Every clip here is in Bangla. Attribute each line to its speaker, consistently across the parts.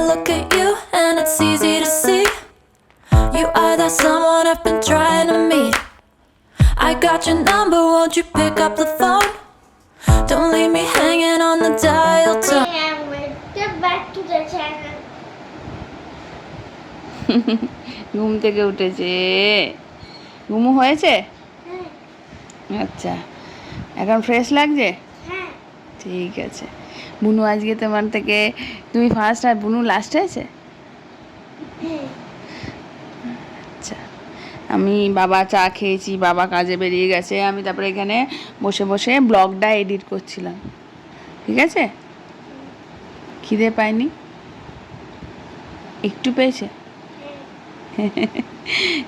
Speaker 1: look at you and it's easy to see you are that someone I've been trying to meet. I got your number, won't you pick up the phone? Don't leave me hanging on the dial tone.
Speaker 2: Welcome back to the channel.
Speaker 3: ঘুম থেকে উঠেছে, ঘুমো হয়েছে? আচ্ছা, এখন ফ্রেশ লাগছে? ঠিক আছে। বুনু আজকে তোমার থেকে তুমি ফার্স্ট আর বুনু লাস্ট হয়েছে? আচ্ছা, আমি বাবা চা খেয়েছি, বাবা কাজে বেরিয়ে গেছে, আমি তারপরে এখানে বসে বসে ব্লগটা এডিট করছিলাম। ঠিক আছে? খিদে পাইনি? একটু পেয়েছে?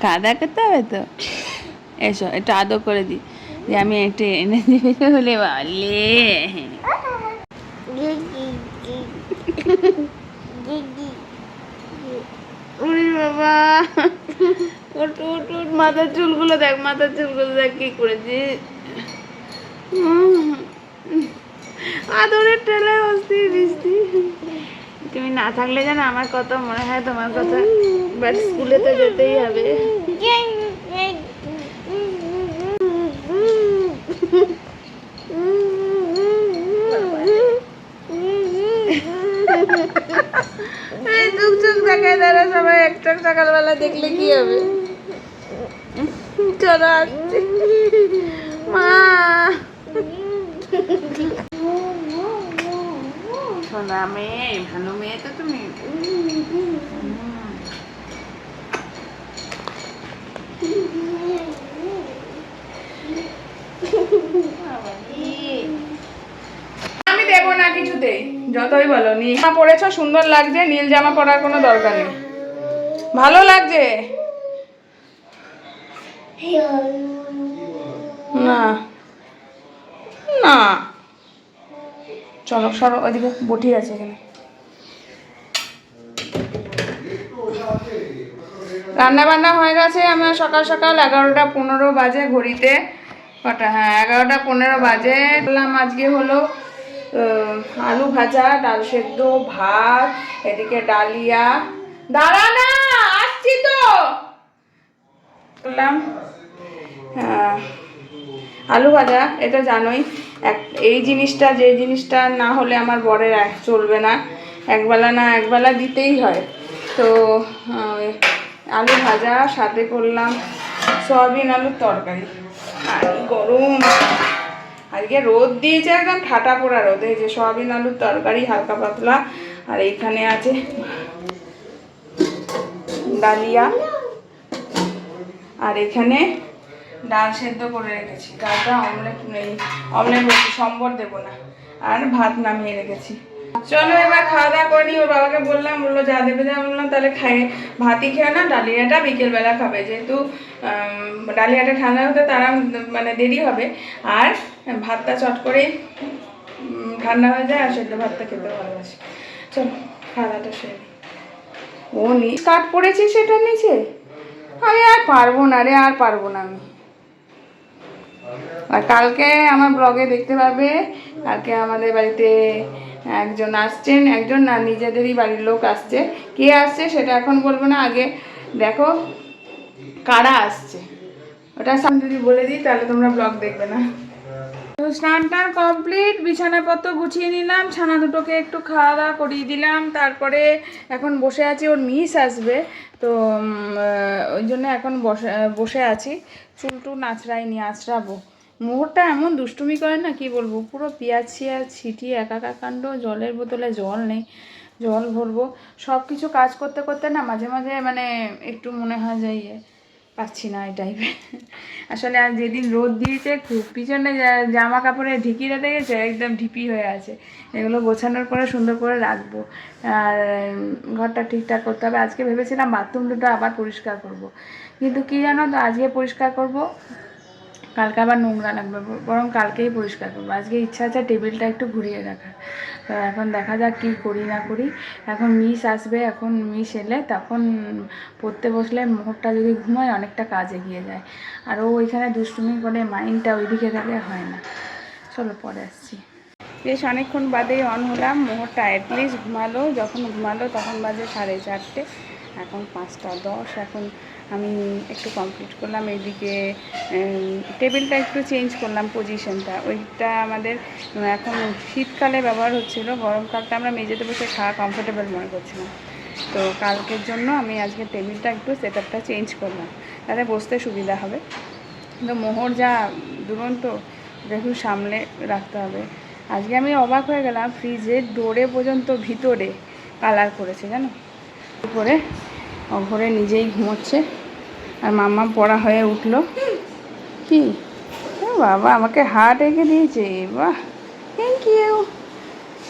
Speaker 3: খাওয়া দাওয়া করতে হবে তো। এসো একটু আদর করে দিই যে আমি একটু এনে দিবে বলে বলে। ওরে বাবা, ওট ওট ওট, মাথার চুলগুলো দেখ, মাথার চুলগুলো দেখ কি করেছে। আদরের ঠেলায় অস্থির বৃষ্টি। তুমি না থাকলে জানো আমার কত মনে হয় তোমার কথা, বাট স্কুলে তো যেতেই হবে। চোখ চোখ দেখায় তারা সবাই, একটা সকালবেলা দেখলে কি হবে। চলো আসছে মা। সোনা মেয়ে, ভালো মেয়ে তো তুমি। আমি দেবো না কিছুতেই, যতই বলো। নীল জামা পরেছ, সুন্দর লাগছে, নীল জামা পরার কোনো দরকার নেই। ভালো লাগছে না? না, চলো সরো ওইদিকে, বটি আছে এখানে। রান্না বান্না হয়ে গেছে আমার সকাল সকাল 11:15 বাজে ঘড়িতে। কটা? হ্যাঁ 11:15 বাজে। বললাম আজকে হলো আলু ভাজা, ডাল সেদ্ধ, ভাত, এদিকে ডালিয়া। দাঁড়া না, আসছি তো। বললাম আলু ভাজা, এটা জানোই এই জিনিসটা, যে জিনিসটা না হলে আমার বরের চলবে না, একবেলা না একবেলা দিতেই হয়। তো আলু ভাজা, সাথে করলাম সয়াবিন আলুর তরকারি। আর গরম, আজকে রোদ দিয়েছে একদম ঠাটা পোড়া রোদ। এই যে সয়াবিন আলুর তরকারি হালকা পাতলা, আর এইখানে আছে ডালিয়া, আর এখানে ডাল সেদ্ধ করে রেখেছি। ডালটা অমলেট বলছি, সম্বর দেবো না। আর ভাত নামিয়ে রেখেছি। চলো এবার খাওয়া দাওয়া করি। ওর বাবাকে বললাম, বললো যা দেবে যা। বললাম তাহলে ভাতই খেয়ে না, ডালিয়াটা বিকেলবেলা খাবে, যেহেতু ডালিয়াটা ঠান্ডা হতে তারা মানে দেরি হবে, আর ভাতটা চট করেই ঠান্ডা হয়ে যায়, আর সেদ্ধ ভাতটা খেতে ভালোবাসি। চলো খাওয়া দাওয়াটা সেরে। ও কাট পড়েছি সেটা নিচে, আমি আর পারবো না রে, আর পারবো না আমি। আর কালকে আমার ব্লগে দেখতে পাবে, কালকে আমাদের বাড়িতে একজন আসছেন, একজন না, নিজেদেরই বাড়ির লোক আসছে। কে আসছে সেটা এখন বলবো না, আগে দেখো কারা আসছে, ওটা সামনে যদি বলে দিই তাহলে তোমরা ব্লগ দেখবে না। তো স্নান টান কমপ্লিট, বিছানাপত্র গুছিয়ে নিলাম, ছানা দুটোকে একটু খাওয়া দাওয়া করিয়ে দিলাম, তারপরে এখন বসে আছি, ওর মিস আসবে তো ওই জন্য এখন বসে আছি। চুল টুল আঁচড়াইনি, আঁচড়াবো। মোহরটা এমন দুষ্টুমি করে না, কি বলবো, পুরো পেঁয়াজ ছিটিয়ে একাকার কাণ্ড। জলের বোতলে জল নেই, জল ভরবো। সব কিছু কাজ করতে করতে না মাঝে মাঝে মানে একটু মনে হয় যে পাচ্ছি না এই টাইপের। আসলে আর যেদিন রোদ দিয়েছে খুব, পিছনে জামা কাপড়ের ঢিকিটা দেখেছে, একদম ঢিপি হয়ে আছে। এগুলো গোছানোর পরে সুন্দর করে রাখবো, আর ঘরটা ঠিকঠাক করতে হবে। আজকে ভেবেছিলাম বাথরুম দুটো আবার পরিষ্কার করব, কিন্তু কি জানো তো, আজকে পরিষ্কার করব, কালকে আবার নোংরা লাগবে, বরং কালকেই পরিষ্কার করবো। আজকে ইচ্ছা আছে টেবিলটা একটু ঘুরিয়ে রাখার। তো এখন দেখা যাক কী করি না করি। এখন মিস আসবে, এখন মিস এলে তখন পড়তে বসলে মোহরটা যদি ঘুমায় অনেকটা কাজ এগিয়ে যায়। আর ও ওইখানে দুষ্টুমি করে মাইন্ডটা ওইদিকে থাকে, হয় না। চলো পরে আসছি। বেশ অনেকক্ষণ বাদেই অন হলাম। মোহরটা অ্যাটলিস্ট ঘুমালো, যখন ঘুমালো তখন বাজে 4:30, এখন 5:10। এখন আমি একটু কমপ্লিট করলাম, এইদিকে টেবিলটা একটু চেঞ্জ করলাম পজিশনটা। ওইটা আমাদের এখন শীতকালে ব্যবহার হচ্ছিলো, গরমকালটা আমরা মেঝেতে বসে খাওয়া কমফোর্টেবল মনে করছিলাম। তো কালকের জন্য আমি আজকে টেবিলটা একটু সেট আপটা চেঞ্জ করলাম, তাতে বসতে সুবিধা হবে। কিন্তু মোহর যা দুরন্ত, একটু সামলে রাখতে হবে। আজকে আমি অবাক হয়ে গেলাম, ফ্রিজের ডোরে পর্যন্ত ভিতরে কালার করেছে জানো। উপরে ঘরে নিজেই ঘুমোচ্ছে, আর মাম্মা পড়া হয়ে উঠলো। কি বাবা, আমাকে হাত এঁকে দিয়েছে, বাহ থ্যাংক ইউ।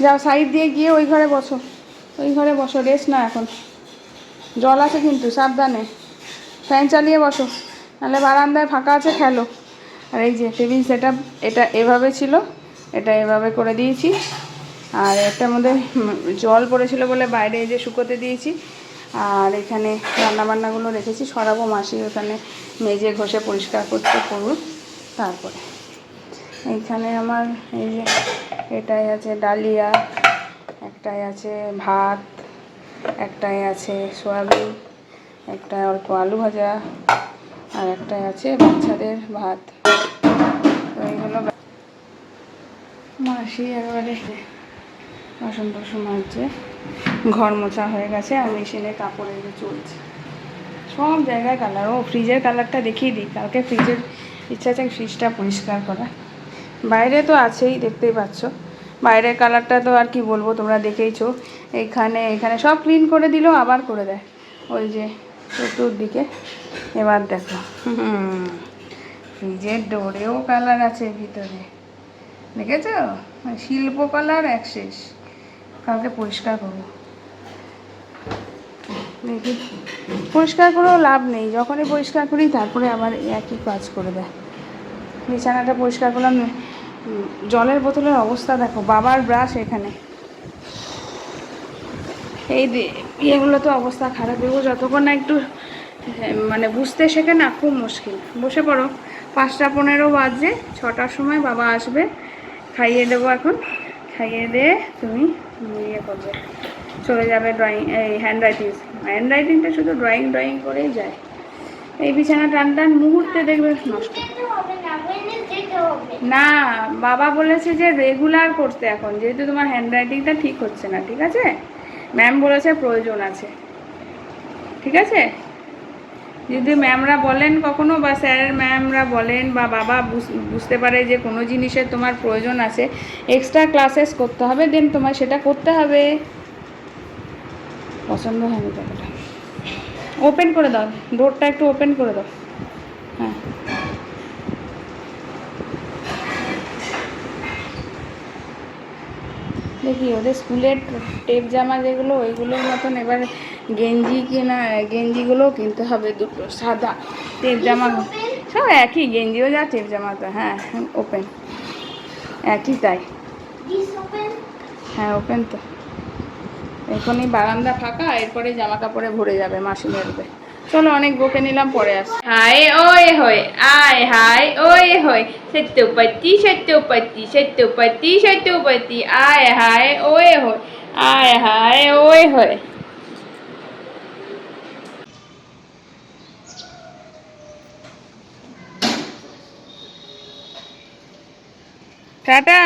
Speaker 3: যাও সাইড দিয়ে গিয়ে ওই ঘরে বসো, ওই ঘরে বসো, রেস্ট না এখন। জল আছে কিন্তু সাবধানে, ফ্যান চালিয়ে বসো, নাহলে বারান্দায় ফাঁকা আছে, খেলো। আর এই যে টেবিল সেট আপ, এটা এভাবে ছিল, এটা এভাবে করে দিয়েছি। আর একটার মধ্যে জল পড়েছিল বলে বাইরে এই যে শুকোতে দিয়েছি। আর এখানে রান্নাবান্নাগুলো রেখেছি, সরাবো, মাসি ওখানে মেজে ঘষে পরিষ্কার করতে করুন। তারপরে এইখানে আমার এই যে এটাই আছে ডালিয়া, একটাই আছে ভাত, একটাই আছে সয়াবিন, একটাই অল্প আলু ভাজা, আর একটাই আছে বাচ্চাদের ভাত। তো এইগুলো মাসি একেবারে বাসন টাসন মাজছে, ঘর মোছা হয়ে গেছে, আর মেশিনে কাপড় এনে চলছে। সব জায়গায় কালার। ও ফ্রিজের কালারটা দেখিয়ে দিই, কালকে ফ্রিজের ইচ্ছা আছে ফ্রিজটা পরিষ্কার করা। বাইরে তো আছেই, দেখতেই পাচ্ছ, বাইরের কালারটা তো আর কি বলবো, তোমরা দেখেইছো। এখানে এখানে সব ক্লিন করে দিলেও আবার করে দেয়, ওই যে চতুর্দিকে। এবার দেখো, ফ্রিজের ডোরেও কালার আছে ভিতরে, দেখেছো? শিল্পকলার এক শেষ। কালকে পরিষ্কার করবো, দেখি। পরিষ্কার করেও লাভ নেই, যখনই পরিষ্কার করি তারপরে আবার একই কাজ করে দেয়। বিছানাটা পরিষ্কার করলাম, জলের বোতলের অবস্থা দেখো, বাবার ব্রাশ এখানে, এই এগুলো তো অবস্থা খারাপ। এগুলো যতক্ষণ না একটু মানে বুঝতে শেখে না, খুব মুশকিল। বসে পড়ো, 5:15 বাজে, 6টার সময় বাবা আসবে, খাইয়ে দেবো এখন। খাইয়ে দিয়ে তুমি ইয়ে করবে, চলে যাবে ড্রয়িং, এই হ্যান্ডরাইটিংটা শুধু ড্রয়িং করেই যায়। এই বিছানা টান টান মুহূর্তে দেখবে নষ্ট। না, বাবা বলেছে যে রেগুলার করতে, এখন যেহেতু তোমার হ্যান্ডরাইটিংটা ঠিক হচ্ছে না, ঠিক আছে, ম্যাম বলেছে প্রয়োজন আছে, ঠিক আছে। যদি ম্যামরা বলেন কখনো, বা স্যারের ম্যামরা বলেন, বা বাবা বুঝতে পারে যে কোনো জিনিসের তোমার প্রয়োজন আছে, এক্সট্রা ক্লাসেস করতে হবে, দেন তোমার সেটা করতে হবে। পছন্দ হয়নি কথাটা, ওপেন করে দাও, ডোরটা একটু ওপেন করে দাও। হ্যাঁ, দেখি ওদের স্কুলের টেপ জামা যেগুলো, ওইগুলোর মতন এবার গেঞ্জিগুলোও কিনতে হবে দুটো, সাদা টেপ জামা, সব একই, গেঞ্জিও যা টেপ জামা তো। হ্যাঁ ওপেন, একই তাই। হ্যাঁ ওপেন তো, এখনই বারান্দা ফাঁকা, এরপরে জামা কাপড়ে ভরে যাবে, মাসি মেরবে। চলো, অনেক বকে নিলাম, পরে আস। হায় ওয়ে হয়, আয় হায় ওয়ে হয়, সত্যপতি সত্যপতি সত্যপতি সত্যপতি, আয় হায় ওয়ে হয়, আয় হায় ওয়ে হয়। টাটা।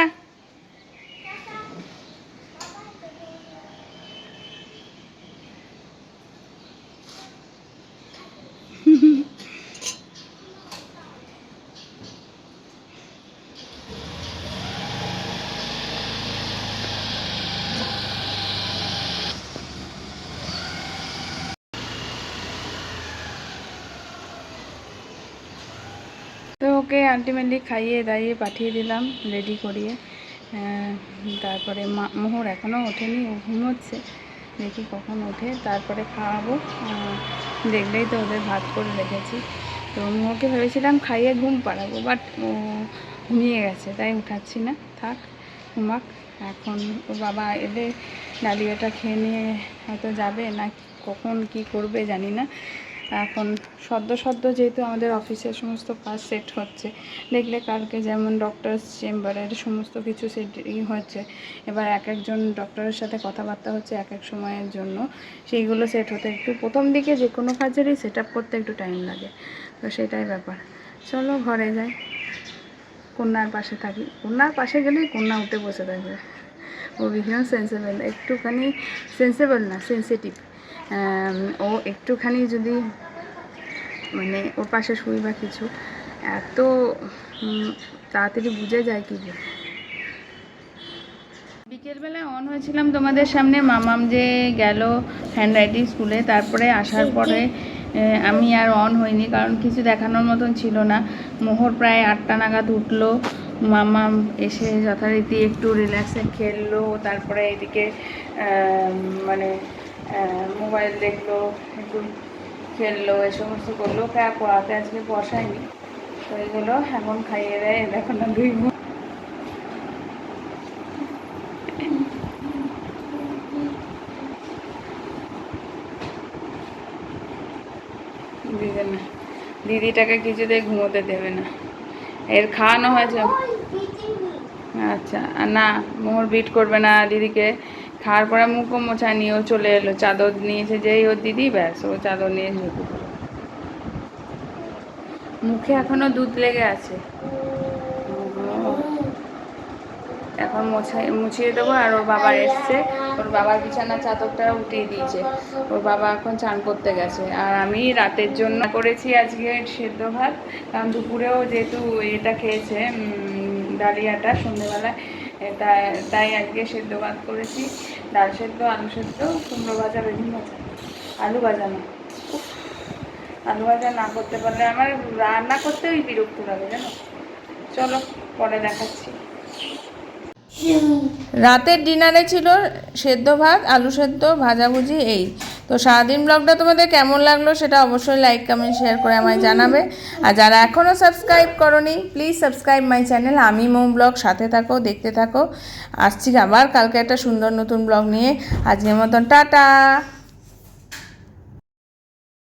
Speaker 3: তো ওকে আলটিমেটলি খাইয়ে দাইয়ে পাঠিয়ে দিলাম, রেডি করিয়ে। তারপরে মোহর এখনও ওঠেনি, ও ঘুমোচ্ছে, দেখি কখন ওঠে, তারপরে খাওয়াবো। দেখলেই তো ওদের ভাত করে রেখেছি। তো মোহরকে ভেবেছিলাম খাইয়ে ঘুম পাড়াবো, বাট ও ঘুমিয়ে গেছে, তাই উঠাচ্ছি না, থাক ঘুমাক। এখন ও বাবা এলে ডালিয়াটা খেয়ে নিয়ে হয়তো যাবে, না কখন কি করবে জানি না। এখন সদ্য যেহেতু আমাদের অফিসের সমস্ত কাজ সেট হচ্ছে, দেখলে কালকে যেমন ডক্টরস চেম্বারের সমস্ত কিছু সেটিং হচ্ছে, এবার একজন ডক্টরের সাথে কথাবার্তা হচ্ছে এক সময়ের জন্য, সেইগুলো সেট হতে একটু প্রথম দিকে যে কোনো কাজেরই সেট আপ করতে একটু টাইম লাগে, তো সেটাই ব্যাপার। চলো ঘরে যাই, কন্যার পাশে থাকি, কন্যার পাশে গেলেই কন্যা উঠে বসে থাকবে। ও ভীষণ সেন্সিবল, একটুখানি সেন্সিবল না সেন্সিটিভ। ও একটুখানি যদি মানে ওর পাশে শুই বা কিছু, এত তাড়াতাড়ি বুঝে যায় কি। বিকেলবেলায় অন হয়েছিলাম তোমাদের সামনে, মামাম যে গেল হ্যান্ডরাইটিং স্কুলে, তারপরে আসার পরে আমি আর অন হইনি, কারণ কিছু দেখানোর মতন ছিল না। মোহর প্রায় 8টা নাগাদ উঠলো, মামাম এসে যথারীতি একটু রিল্যাক্সে খেললো, তারপরে এদিকে মানে মোবাইল দেখলো, একটু খেললো, এ সমস্ত করলো। পড়াতে আজকে বসায়নি, তো এগুলো এখন খাইয়ে দেয়। দেখো না দুই দিদি না, দিদিটাকে কিছুতেই ঘুমোতে দেবে না। এর খাওয়ানো হয়েছে, আচ্ছা না মোহর বিট করবে না দিদিকে। খাওয়ার পরে মুখও মোছা নিয়ে ও চলে এলো, চাদর নিয়েছে যেই ওর দিদি, ব্যাস ও চাদর নিয়ে ঝুঁকে পড়লো। মুখে এখনো দুধ লেগে আছে, এখন মুছিয়ে দেবো। আর ওর বাবা এসছে, ওর বাবার বিছানার চাদরটা উঠিয়ে দিয়েছে, ওর বাবা এখন চান করতে গেছে। আর আমি রাতের জন্য করেছি আজকে সেদ্ধ ভাত, কারণ দুপুরেও যেহেতু এটা খেয়েছে ডালিয়াটা সন্ধ্যেবেলায়, তাই আজকে সেদ্ধ ভাত করেছি। ডাল সেদ্ধ, আলু সেদ্ধ, কুমড়ো ভাজা, বেগুন ভাজা, আলু ভাজা না, আলু ভাজা না করতে পারলে আমার রান্না করতেই বিরক্ত লাগে জানো। চলো পরে দেখাচ্ছি। রাতের ডিনারে ছিল সেদ্ধ ভাত, আলু সেদ্ধ, ভাজাভুজি, এই তো। সারাদিন ব্লগটা তোমাদের কেমন লাগলো সেটা অবশ্যই লাইক কমেন্ট শেয়ার করে আমায় জানাবে। আর যারা এখনও সাবস্ক্রাইব করোনি প্লিজ সাবস্ক্রাইব মাই চ্যানেল আমি মৌ ব্লগ, সাথে থাকো, দেখতে থাকো। আসছি আবার কালকে একটা সুন্দর নতুন ব্লগ নিয়ে। আজকের মতন টাটা।